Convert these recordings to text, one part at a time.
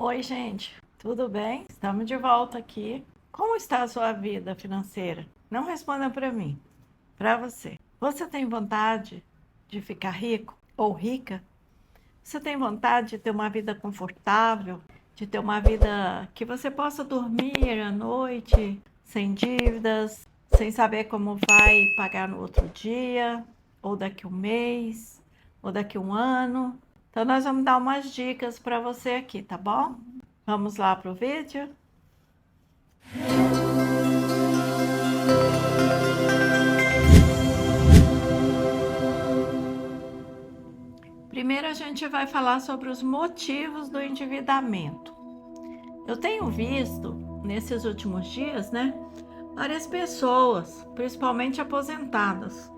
Oi, gente, tudo bem? Estamos de volta aqui. Como está a sua vida financeira? Não responda para mim, para você. Você tem vontade de ficar rico ou rica? Você tem vontade de ter uma vida confortável, de ter uma vida que você possa dormir à noite sem dívidas, sem saber como vai pagar no outro dia, ou daqui um mês, ou daqui um ano? Então, nós vamos dar umas dicas para você aqui, tá bom? Vamos lá pro vídeo? Primeiro a gente vai falar sobre os motivos do endividamento. Eu tenho visto nesses últimos dias, várias pessoas, principalmente aposentadas,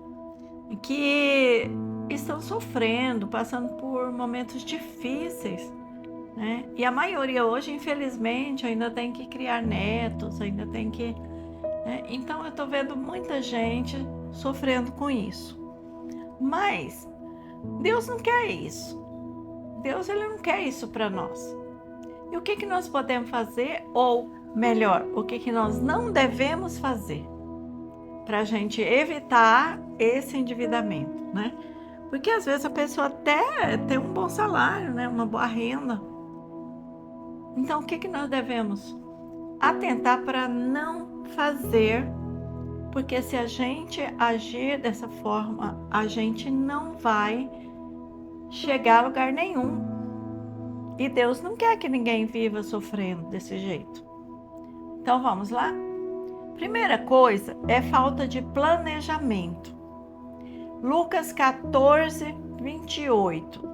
que estão sofrendo, passando por momentos difíceis, né? E a maioria hoje, infelizmente, ainda tem que criar netos, ainda tem que, né? Então eu estou vendo muita gente sofrendo com isso. Mas Deus não quer isso. Deus ele não quer isso para nós. E o que nós podemos fazer? Ou melhor, o que nós não devemos fazer para a gente evitar esse endividamento, né? Porque às vezes a pessoa até tem um bom salário, né? Uma boa renda. Então o que nós devemos atentar para não fazer? Porque se a gente agir dessa forma, a gente não vai chegar a lugar nenhum. E Deus não quer que ninguém viva sofrendo desse jeito. Então vamos lá? Primeira coisa é falta de planejamento. Lucas 14, 28.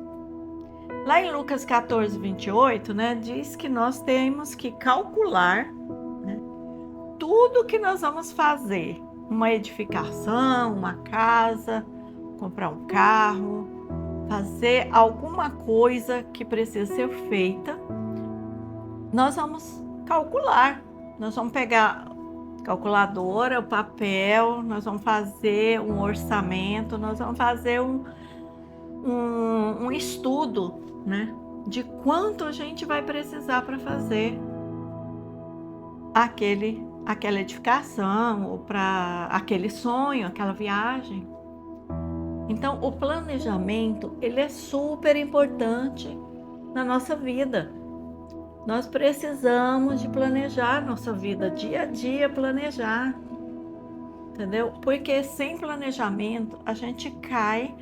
Lá em Lucas 14, 28, diz que nós temos que calcular, tudo que nós vamos fazer. Uma edificação, uma casa, comprar um carro, fazer alguma coisa que precisa ser feita, nós vamos calcular. Nós vamos pegar calculadora, o papel, nós vamos fazer um orçamento, nós vamos fazer um estudo, de quanto a gente vai precisar para fazer aquela edificação ou para aquele sonho, aquela viagem. Então, o planejamento, ele é super importante na nossa vida. Nós precisamos de planejar nossa vida, dia a dia planejar, entendeu? Porque sem planejamento, a gente cai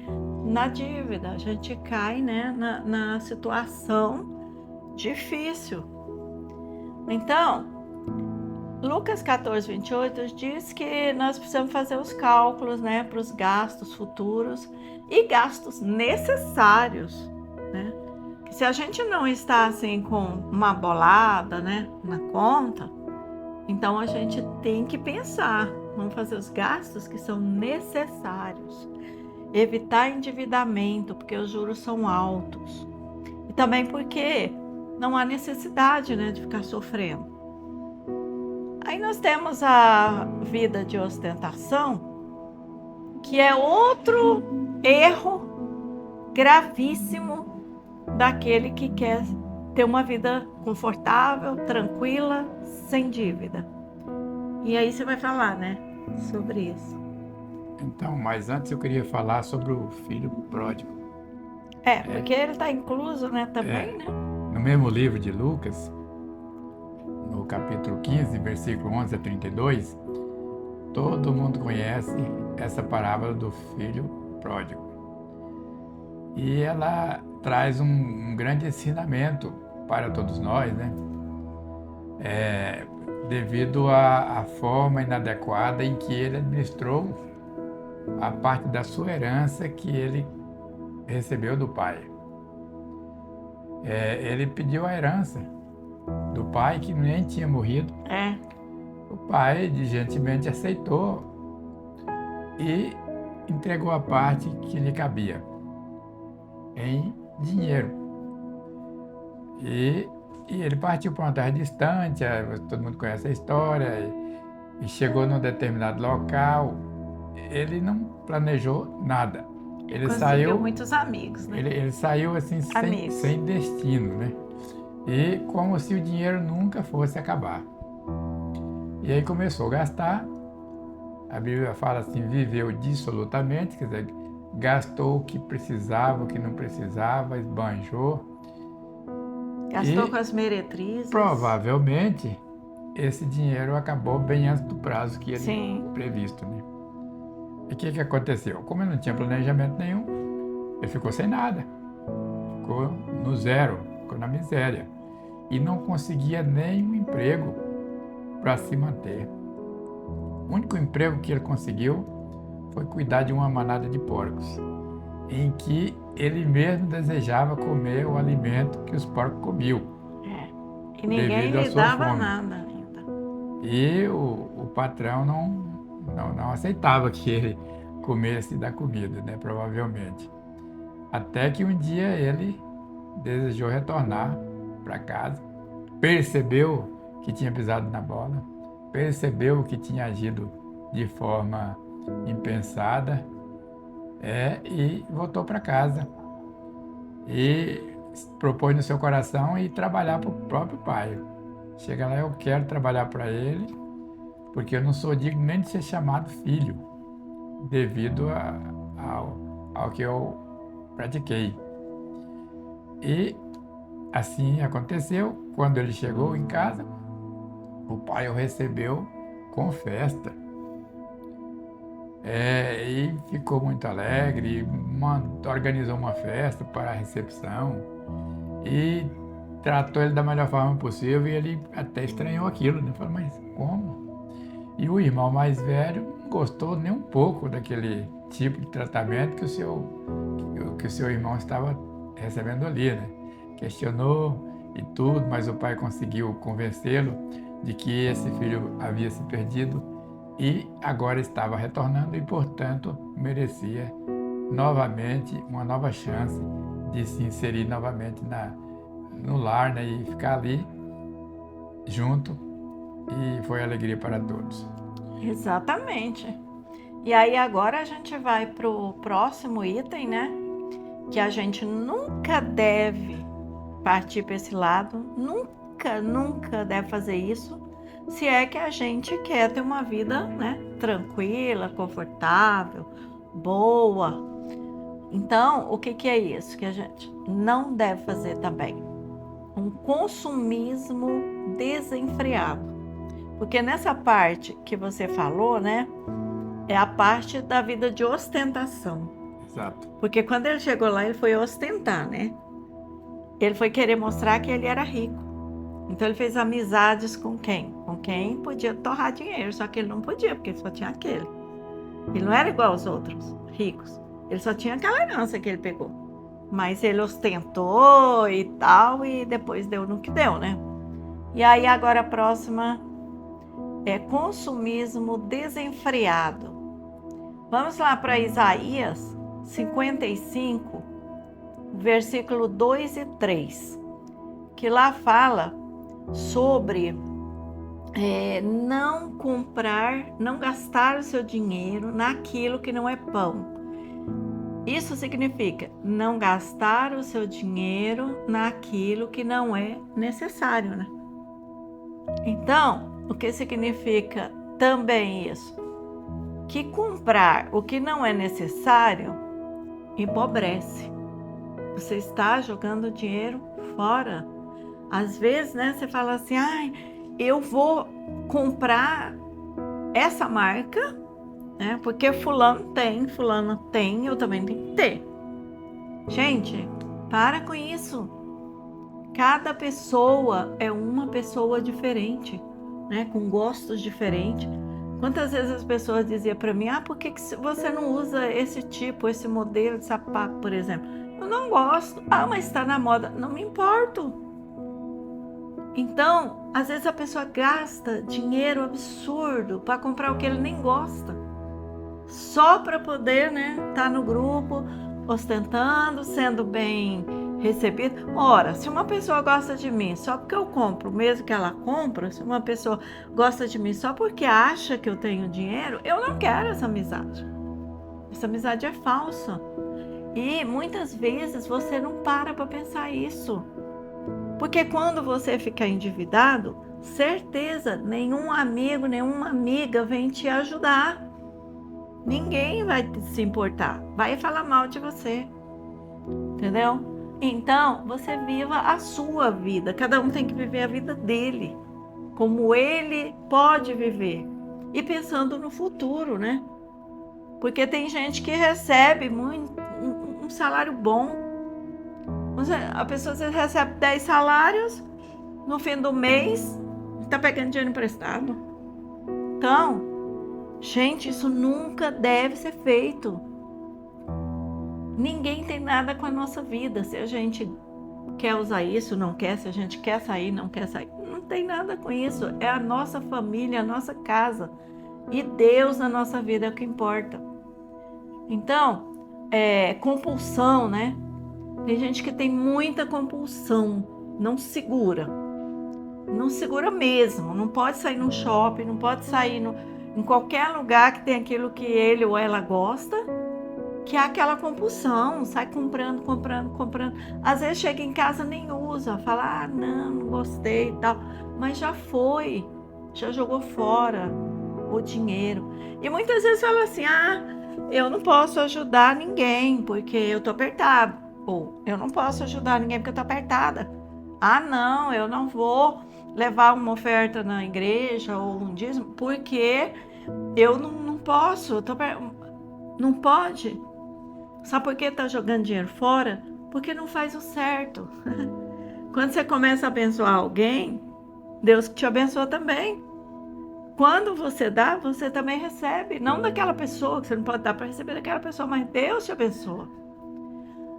na dívida, a gente cai, na situação difícil. Então, Lucas 14, 28 diz que nós precisamos fazer os cálculos, para os gastos futuros e gastos necessários, Que se a gente não está assim com uma bolada, na conta, então a gente tem que pensar, vamos fazer os gastos que são necessários, evitar endividamento, porque os juros são altos, e também porque não há necessidade, de ficar sofrendo. Aí nós temos a vida de ostentação, que é outro erro gravíssimo daquele que quer ter uma vida confortável, tranquila, sem dívida. E aí você vai falar, sobre isso. Então, mas antes eu queria falar sobre o filho pródigo. Porque ele está incluso, também, No mesmo livro de Lucas, no capítulo 15, versículo 11 a 32, todo mundo conhece essa parábola do filho pródigo. E ela traz um grande ensinamento para todos nós, devido à forma inadequada em que ele administrou a parte da sua herança que ele recebeu do pai. Ele pediu a herança do pai, que nem tinha morrido. O pai gentilmente aceitou e entregou a parte que lhe cabia em dinheiro. E ele partiu para uma terra distante, todo mundo conhece a história, e chegou num determinado local. Ele não planejou nada. Ele conseguiu saiu muitos amigos, Ele saiu assim sem destino, e como se o dinheiro nunca fosse acabar. E aí começou a gastar. A Bíblia fala assim, viveu dissolutamente, quer dizer, gastou o que precisava, o que não precisava, esbanjou. Gastou E com as meretrizes. provavelmente esse dinheiro acabou bem antes do prazo que ele Sim. previsto, né? E o que aconteceu? Como ele não tinha planejamento nenhum, ele ficou sem nada, ficou no zero, ficou na miséria e não conseguia nem um emprego para se manter. O único emprego que ele conseguiu foi cuidar de uma manada de porcos, em que ele mesmo desejava comer o alimento que os porcos comiam, E ninguém devido à lhe sua dava fome. nada ainda. E o patrão não aceitava que ele comesse da comida, né? Provavelmente. Até que um dia ele desejou retornar para casa, percebeu que tinha pisado na bola, percebeu que tinha agido de forma impensada, e voltou para casa. E propôs no seu coração ir trabalhar para o próprio pai. Chega lá, eu quero trabalhar para ele, porque eu não sou digno nem de ser chamado filho, devido ao que eu pratiquei. E assim aconteceu. Quando ele chegou em casa, o pai o recebeu com festa. E ficou muito alegre, organizou uma festa para a recepção e tratou ele da melhor forma possível, e ele até estranhou aquilo, né? Falou, mas como? E o irmão mais velho não gostou nem um pouco daquele tipo de tratamento que o seu irmão estava recebendo ali, né? Questionou e tudo, mas o pai conseguiu convencê-lo de que esse filho havia se perdido e agora estava retornando e, portanto, merecia novamente uma nova chance de se inserir novamente no lar, né? E ficar ali junto, e foi alegria para todos. Exatamente. E aí agora a gente vai para o próximo item, né? Que a gente nunca deve partir para esse lado, nunca deve fazer isso, se é que a gente quer ter uma vida, né, tranquila, confortável, boa. Então, o que é isso que a gente não deve fazer também? Um consumismo desenfreado. Porque nessa parte que você falou, né, é a parte da vida de ostentação. Exato. Porque quando ele chegou lá, ele foi ostentar, né? Ele foi querer mostrar que ele era rico. Então ele fez amizades com quem? Com quem podia torrar dinheiro, só que ele não podia, porque ele só tinha aquele. Ele não era igual aos outros ricos. Ele só tinha aquela herança que ele pegou. Mas ele ostentou e tal, e depois deu no que deu, né? E aí agora a próxima é consumismo desenfreado. Vamos lá para Isaías 55, versículo 2 e 3, que lá fala sobre não comprar, não gastar o seu dinheiro naquilo que não é pão. Isso significa não gastar o seu dinheiro naquilo que não é necessário, né? Então, o que significa também isso? Que comprar o que não é necessário empobrece. Você está jogando dinheiro fora. Às vezes, né, você fala assim, eu vou comprar essa marca, né, porque fulano tem, eu também tenho que ter. Gente, para com isso. Cada pessoa é uma pessoa diferente, né, com gostos diferentes. Quantas vezes as pessoas diziam para mim, por que você não usa esse tipo, esse modelo de sapato, por exemplo? Eu não gosto. Mas está na moda. Não me importo. Então, às vezes a pessoa gasta dinheiro absurdo para comprar o que ele nem gosta. Só para poder, né, estar no grupo, ostentando, sendo bem recebido. Ora, se uma pessoa gosta de mim só porque eu compro, mesmo que ela compra, se uma pessoa gosta de mim só porque acha que eu tenho dinheiro, eu não quero essa amizade. Essa amizade é falsa. E muitas vezes você não para pensar isso. Porque quando você ficar endividado, certeza, nenhum amigo, nenhuma amiga vem te ajudar. Ninguém vai se importar, vai falar mal de você, entendeu? Então, você viva a sua vida. Cada um tem que viver a vida dele, como ele pode viver. E pensando no futuro, né? Porque tem gente que recebe um salário bom. A pessoa às vezes recebe 10 salários, no fim do mês, está pegando dinheiro emprestado. Então, gente, isso nunca deve ser feito. Ninguém tem nada com a nossa vida. Se a gente quer usar isso, não quer. Se a gente quer sair, não quer sair. Não tem nada com isso. É a nossa família, a nossa casa. E Deus na nossa vida é o que importa. Então, compulsão, né? Tem gente que tem muita compulsão. Não segura. Não segura mesmo. Não pode sair no shopping, não pode sair em qualquer lugar que tem aquilo que ele ou ela gosta. Que é aquela compulsão, sai comprando. Às vezes chega em casa nem usa, fala, não gostei e tal. Mas já foi, já jogou fora o dinheiro. E muitas vezes fala assim, eu não posso ajudar ninguém porque eu tô apertado. Ou, eu não posso ajudar ninguém porque eu tô apertada. Não, eu não vou levar uma oferta na igreja ou um dízimo porque eu não posso, não pode. Sabe por que está jogando dinheiro fora? Porque não faz o certo. Quando você começa a abençoar alguém, Deus te abençoa também. Quando você dá, você também recebe. Não daquela pessoa, que você não pode dar para receber daquela pessoa, mas Deus te abençoa.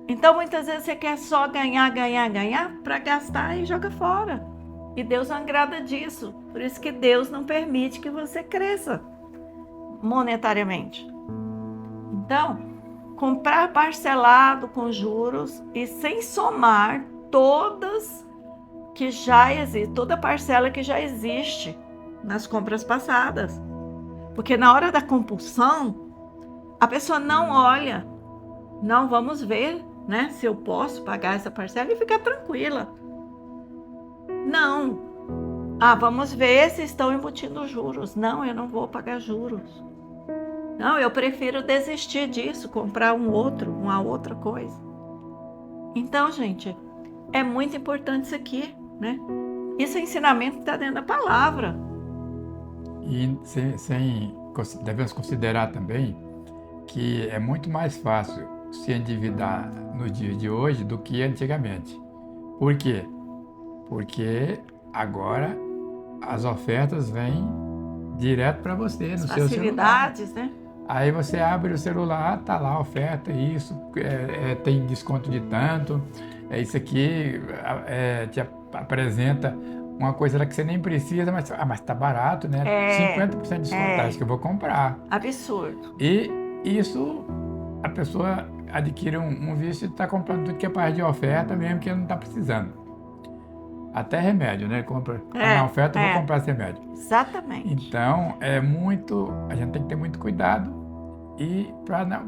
Então, muitas vezes você quer só ganhar para gastar e joga fora. E Deus não agrada disso. Por isso que Deus não permite que você cresça monetariamente. Então, comprar parcelado com juros e sem somar todas que já existem, toda parcela que já existe nas compras passadas. Porque na hora da compulsão, a pessoa não olha, não, vamos ver, né, se eu posso pagar essa parcela e ficar tranquila. Não. Vamos ver se estão embutindo juros. Não, eu não vou pagar juros. Não, eu prefiro desistir disso, comprar uma outra coisa. Então, gente, é muito importante isso aqui, né? Isso é ensinamento que está dentro da palavra. E devemos considerar também que é muito mais fácil se endividar nos dias de hoje do que antigamente. Por quê? Porque agora as ofertas vêm direto para você, no seu celular. Facilidades, né? Aí você abre o celular, tá lá a oferta, isso, tem desconto de tanto, isso aqui te apresenta uma coisa lá que você nem precisa, mas tá barato, né? 50% de desconto, acho que eu vou comprar. Absurdo. E isso, a pessoa adquire um vício e está comprando tudo que é parte de oferta, mesmo que ele não está precisando. Até remédio, né? Compra na oferta, eu vou comprar esse remédio. Exatamente. Então, a gente tem que ter muito cuidado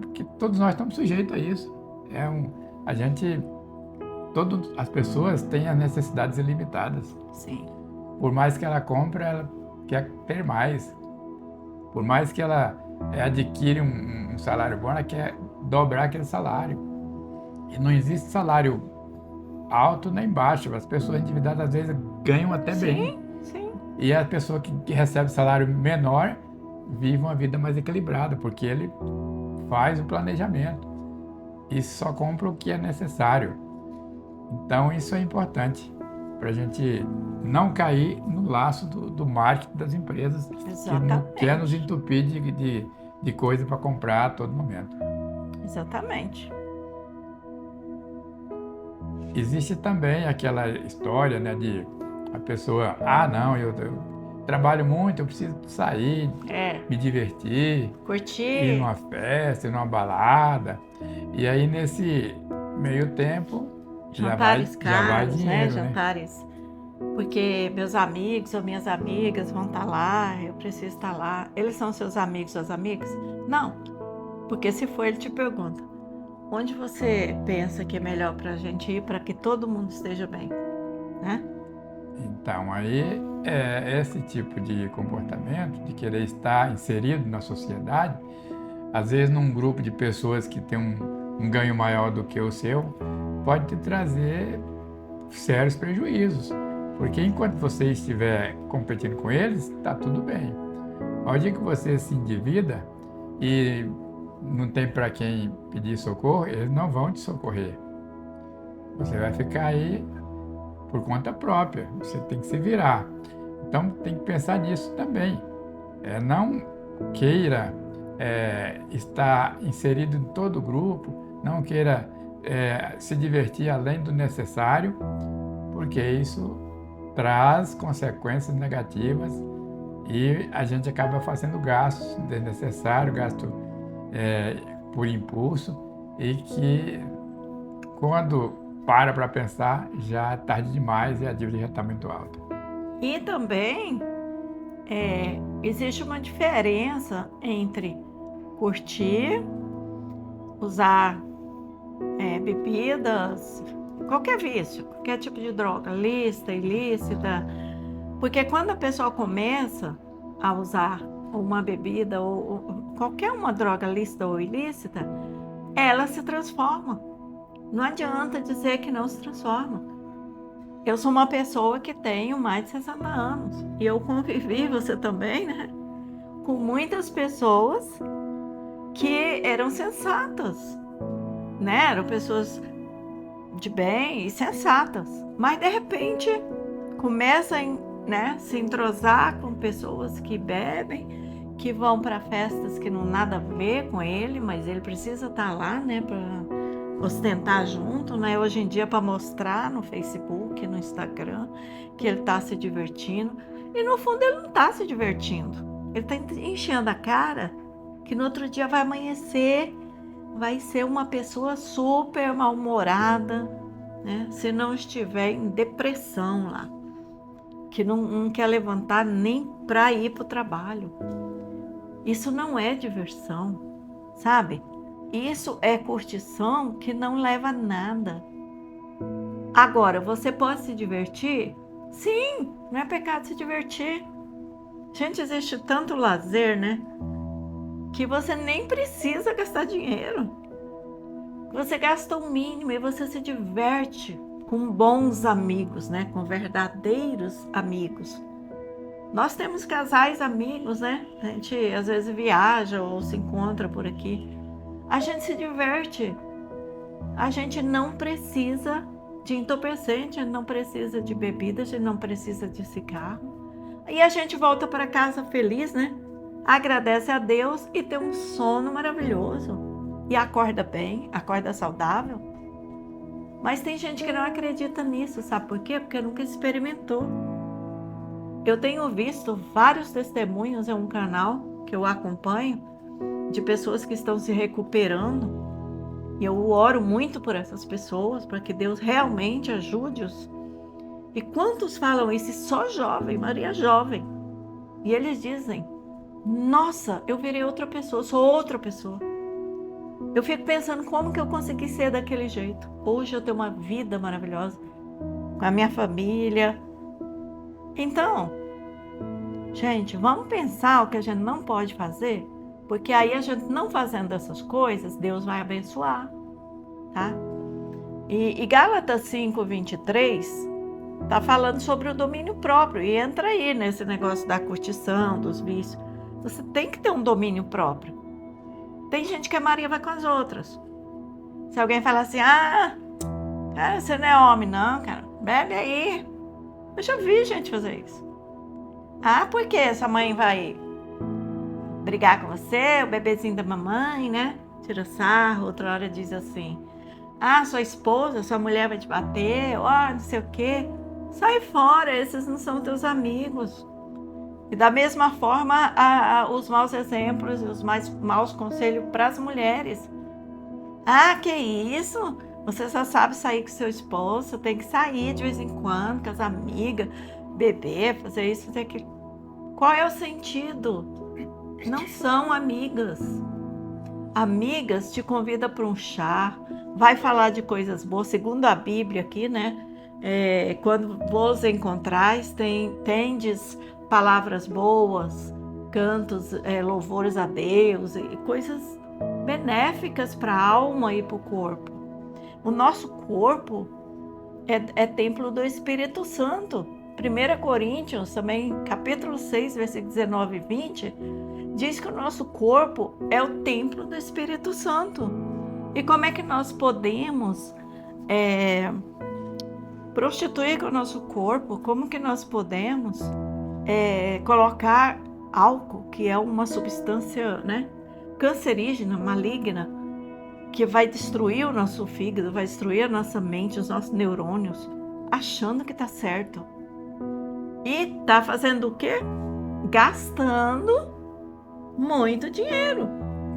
porque todos nós estamos sujeitos a isso. As pessoas têm as necessidades ilimitadas. Sim. Por mais que ela compre, ela quer ter mais. Por mais que ela adquire um salário bom, ela quer dobrar aquele salário. E não existe salário alto nem baixo. As pessoas endividadas às vezes ganham até bem. Sim. E a pessoa que recebe salário menor vive uma vida mais equilibrada, porque ele faz o planejamento e só compra o que é necessário. Então isso é importante para a gente não cair no laço do marketing das empresas. Exatamente. Que quer nos entupir de coisa para comprar a todo momento. Exatamente. Existe também aquela história, né, de a pessoa, não, eu trabalho muito, eu preciso sair, me divertir, curtir, ir numa festa, ir numa balada. E aí nesse meio tempo jantares já vai caros, dinheiro, né? Jantares, porque meus amigos ou minhas amigas vão estar lá, eu preciso estar lá. Eles são seus amigos, suas amigas? Não, porque se for, ele te pergunta: onde você pensa que é melhor para a gente ir para que todo mundo esteja bem? né? Então, aí, esse tipo de comportamento, de querer estar inserido na sociedade, às vezes num grupo de pessoas que tem um ganho maior do que o seu, pode te trazer sérios prejuízos. Porque enquanto você estiver competindo com eles, está tudo bem. Ao dia que você se endivida e não tem para quem pedir socorro, eles não vão te socorrer. Você vai ficar aí por conta própria, você tem que se virar. Então tem que pensar nisso também. Não queira estar inserido em todo o grupo, não queira se divertir além do necessário, porque isso traz consequências negativas e a gente acaba fazendo gastos desnecessários, gasto por impulso, e que quando para pensar, já é tarde demais e a dívida já está muito alta. E também existe uma diferença entre curtir, usar bebidas, qualquer vício, qualquer tipo de droga, lícita, ilícita, porque quando a pessoa começa a usar uma bebida ou qualquer uma droga lícita ou ilícita, ela se transforma. Não adianta dizer que não se transforma. Eu sou uma pessoa que tenho mais de 60 anos e eu convivi, você também, né? Com muitas pessoas que eram sensatas, né? Eram pessoas de bem e sensatas, mas de repente começam, né, se entrosar com pessoas que bebem, que vão para festas que não nada a ver com ele, mas ele precisa estar lá, né, para ostentar junto, né? Hoje em dia para mostrar no Facebook, no Instagram, que ele está se divertindo. E no fundo ele não está se divertindo. Ele está enchendo a cara que no outro dia vai amanhecer, vai ser uma pessoa super mal-humorada, né? Se não estiver em depressão lá, que não quer levantar nem para ir para o trabalho. Isso não é diversão, sabe? Isso é curtição que não leva a nada. Agora, você pode se divertir? Sim, não é pecado se divertir. Gente, existe tanto lazer, né? Que você nem precisa gastar dinheiro. Você gasta o mínimo e você se diverte com bons amigos, né? Com verdadeiros amigos. Nós temos casais amigos, né? A gente às vezes viaja ou se encontra por aqui. A gente se diverte. A gente não precisa de entorpecente, a gente não precisa de bebida, a gente não precisa de cigarro. E a gente volta para casa feliz, né? Agradece a Deus e tem um sono maravilhoso. E acorda bem, acorda saudável. Mas tem gente que não acredita nisso, sabe por quê? Porque nunca experimentou. Eu tenho visto vários testemunhos em um canal que eu acompanho de pessoas que estão se recuperando. E eu oro muito por essas pessoas, para que Deus realmente ajude-os. E quantos falam isso? Só jovem, Maria jovem. E eles dizem, nossa, eu virei outra pessoa, sou outra pessoa. Eu fico pensando como que eu consegui ser daquele jeito. Hoje eu tenho uma vida maravilhosa, com a minha família. Então, gente, vamos pensar o que a gente não pode fazer, porque aí a gente não fazendo essas coisas, Deus vai abençoar, tá? E Gálatas 5:23 tá falando sobre o domínio próprio, e entra aí nesse negócio da curtição, dos vícios. Você tem que ter um domínio próprio. Tem gente que é Maria vai com as outras. Se alguém falar assim, cara, você não é homem não, cara, bebe aí. Eu já vi gente fazer isso. Por que sua mãe vai brigar com você, o bebezinho da mamãe, né? Tira sarro, outra hora diz assim, sua esposa, sua mulher vai te bater, não sei o quê. Sai fora, esses não são teus amigos. E da mesma forma, os maus exemplos e os mais maus conselhos para as mulheres. Que isso? Você só sabe sair com seu esposo, tem que sair de vez em quando com as amigas, beber, fazer isso, fazer aquilo. Qual é o sentido? Não são amigas. Amigas te convida para um chá, vai falar de coisas boas, segundo a Bíblia aqui, né? Quando vos encontrais, tendes palavras boas, cantos, louvores a Deus e coisas benéficas para a alma e para o corpo. O nosso corpo é templo do Espírito Santo. 1 Coríntios, também, capítulo 6, versículos 19 e 20, diz que o nosso corpo é o templo do Espírito Santo. E como é que nós podemos prostituir com o nosso corpo? Como que nós podemos colocar álcool, que é uma substância, né, cancerígena, maligna, que vai destruir o nosso fígado, vai destruir a nossa mente, os nossos neurônios, achando que tá certo. E tá fazendo o quê? Gastando muito dinheiro.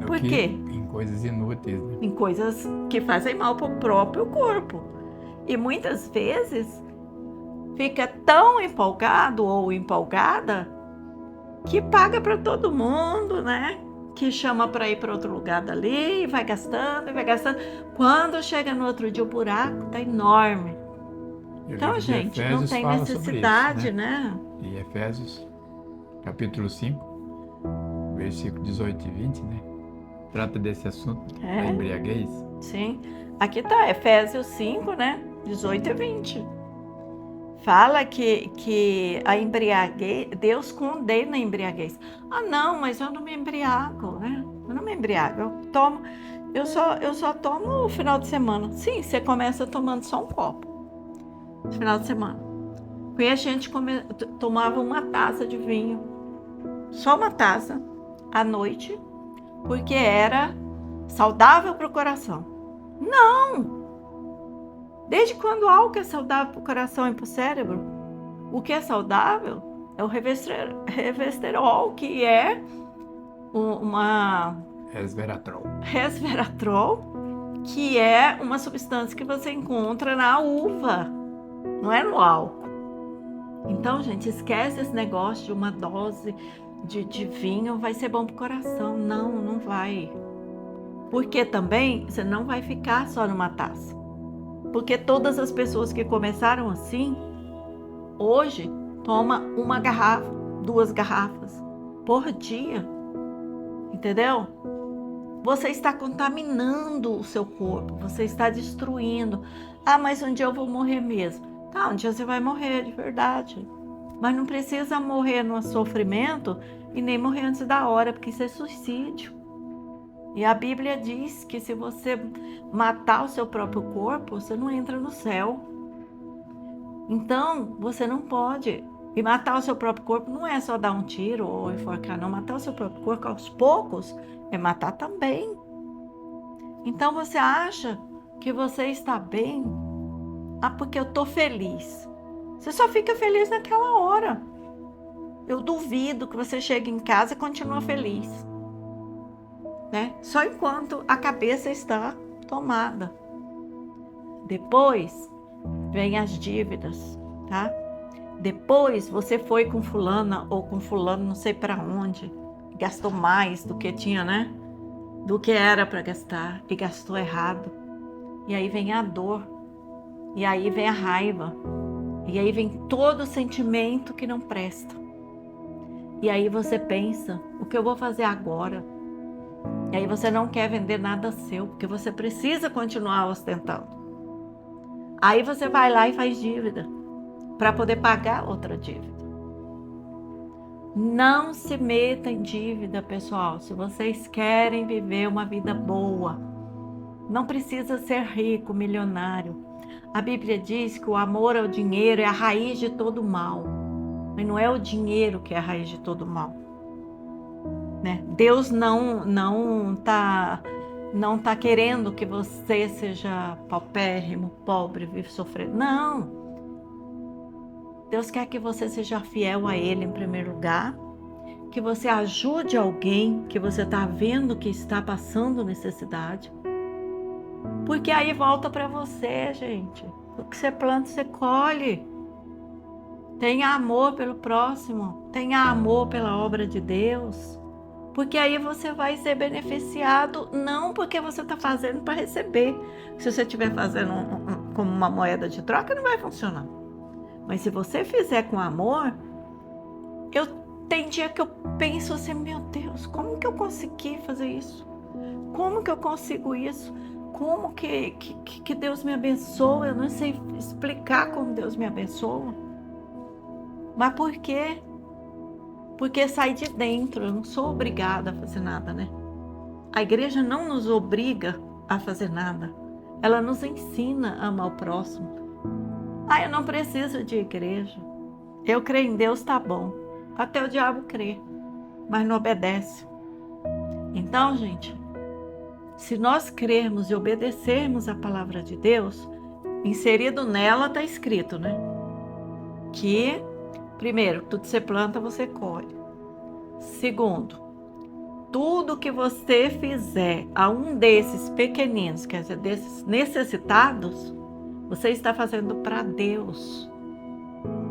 Por quê? Em coisas inúteis, né? Em coisas que fazem mal para o próprio corpo. E muitas vezes fica tão empolgado ou empolgada que paga para todo mundo, né? Que chama para ir para outro lugar dali, e vai gastando, e vai gastando. Quando chega no outro dia, o buraco tá enorme. Então, gente, não tem necessidade, isso, né? E Efésios, capítulo 5, versículo 18 e 20, né? Trata desse assunto da embriaguez. Sim. Aqui tá, Efésios 5, né? 18 e 20. Fala que a embriaguez, Deus condena a embriaguez. Ah, não, mas eu não me embriago, né? Eu não me embriago. Eu só tomo no final de semana. Sim, você começa tomando só um copo no final de semana. Porque a gente tomava uma taça de vinho, só uma taça, à noite, porque era saudável para o coração. Não! Desde quando o álcool é saudável para o coração e para o cérebro? O que é saudável é o resveratrol, que é uma... Resveratrol, que é uma substância que você encontra na uva, não é no álcool. Então, gente, esquece esse negócio de uma dose de vinho vai ser bom para o coração. Não, não vai. Porque também você não vai ficar só numa taça. Porque todas as pessoas que começaram assim, hoje, toma uma garrafa, 2 garrafas por dia. Entendeu? Você está contaminando o seu corpo, você está destruindo. Ah, mas um dia eu vou morrer mesmo. Tá, um dia você vai morrer de verdade. Mas não precisa morrer no sofrimento e nem morrer antes da hora, porque isso é suicídio. E a Bíblia diz que se você matar o seu próprio corpo, você não entra no céu. Então, você não pode. E matar o seu próprio corpo não é só dar um tiro ou enforcar, não. Matar o seu próprio corpo aos poucos é matar também. Então, você acha que você está bem? Ah, porque eu tô feliz. Você só fica feliz naquela hora. Eu duvido que você chegue em casa e continue feliz. Né? Só enquanto a cabeça está tomada. Depois vem as dívidas, tá? Depois você foi com fulana ou com fulano, não sei para onde, gastou mais do que tinha, né? Do que era para gastar e gastou errado. E aí vem a dor. E aí vem a raiva. E aí vem todo sentimento que não presta. E aí você pensa, o que eu vou fazer agora? E aí você não quer vender nada seu, porque você precisa continuar ostentando. Aí você vai lá e faz dívida, para poder pagar outra dívida. Não se meta em dívida, pessoal, se vocês querem viver uma vida boa. Não precisa ser rico, milionário. A Bíblia diz que o amor ao dinheiro é a raiz de todo mal. Mas não é o dinheiro que é a raiz de todo mal. Né? Deus não tá querendo que você seja paupérrimo, pobre, vive sofrendo. Não. Deus quer que você seja fiel a Ele em primeiro lugar, que você ajude alguém que você está vendo que está passando necessidade, porque aí volta para você, gente. O que você planta, você colhe. Tenha amor pelo próximo, tenha amor pela obra de Deus. Porque aí você vai ser beneficiado, não porque você está fazendo para receber. Se você estiver fazendo como uma moeda de troca, não vai funcionar. Mas se você fizer com amor, tem dia que eu penso assim, meu Deus, como que eu consegui fazer isso? Como que eu consigo isso? Como que Deus me abençoa? Eu não sei explicar como Deus me abençoa. Mas por quê? Porque sai de dentro, eu não sou obrigada a fazer nada, né? A igreja não nos obriga a fazer nada. Ela nos ensina a amar o próximo. Eu não preciso de igreja. Eu creio em Deus, tá bom. Até o diabo crê, mas não obedece. Então, gente, se nós crermos e obedecermos a palavra de Deus, inserido nela está escrito, né? Que, primeiro, tudo que você planta, você colhe. Segundo, tudo que você fizer a um desses pequeninos, quer dizer, desses necessitados, você está fazendo para Deus,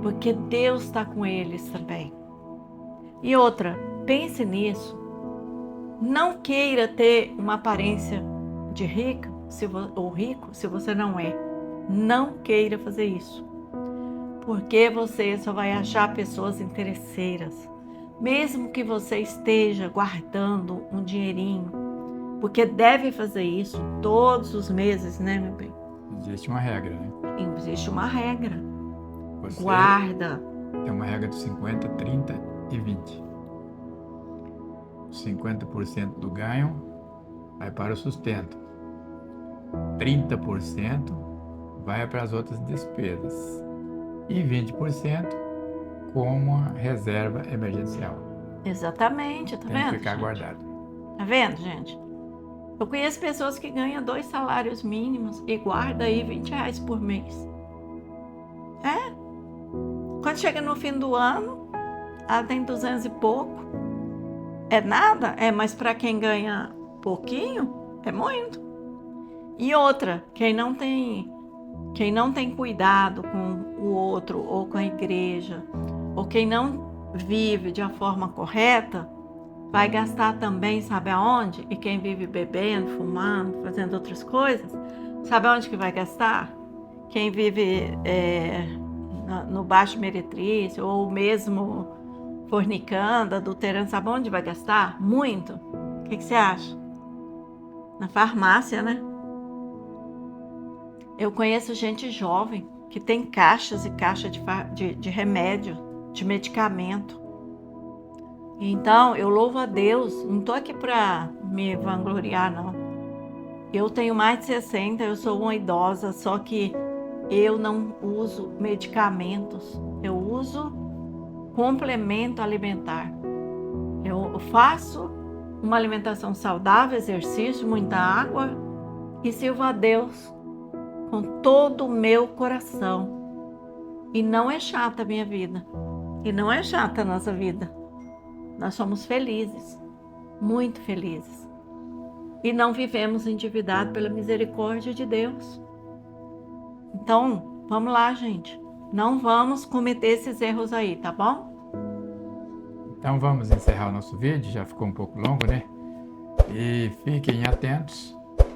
porque Deus está com eles também. E outra, pense nisso. Não queira ter uma aparência de rico, se você não é. Não queira fazer isso. Porque você só vai achar pessoas interesseiras. Mesmo que você esteja guardando um dinheirinho, porque deve fazer isso todos os meses, né, meu bem? Existe uma regra, né? Existe uma regra. Você Guarda. tem uma regra de 50, 30 e 20. 50% do ganho vai para o sustento. 30% vai para as outras despesas. E 20% como uma reserva emergencial. Exatamente, tá vendo? Tem que ficar gente? guardado. Tá vendo, gente? Eu conheço pessoas que ganham 2 salários mínimos e guardam aí R$20 por mês. Quando chega no fim do ano, ela tem 200 e pouco. É nada? Mas para quem ganha pouquinho, é muito. E outra, quem não tem cuidado com o outro ou com a igreja, ou quem não vive de uma forma correta, vai gastar também, sabe aonde? E quem vive bebendo, fumando, fazendo outras coisas, sabe aonde que vai gastar? Quem vive no baixo meretrício, ou mesmo fornicando, adulterando, sabe onde vai gastar? Muito. O que você acha? Na farmácia, né? Eu conheço gente jovem que tem caixas e caixas de remédio, de medicamento. Então, eu louvo a Deus, não estou aqui para me vangloriar, não. Eu tenho mais de 60, eu sou uma idosa, só que eu não uso medicamentos, eu uso complemento alimentar. Eu faço uma alimentação saudável, exercício, muita água e sirvo a Deus com todo o meu coração. E não é chata a minha vida. E não é chata a nossa vida. Nós somos felizes, muito felizes. E não vivemos endividados pela misericórdia de Deus. Então, vamos lá, gente. Não vamos cometer esses erros aí, tá bom? Então vamos encerrar o nosso vídeo, já ficou um pouco longo, né? E fiquem atentos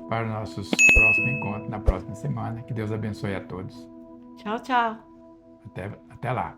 para os nossos próximos encontros na próxima semana. Que Deus abençoe a todos. Tchau, tchau. Até lá.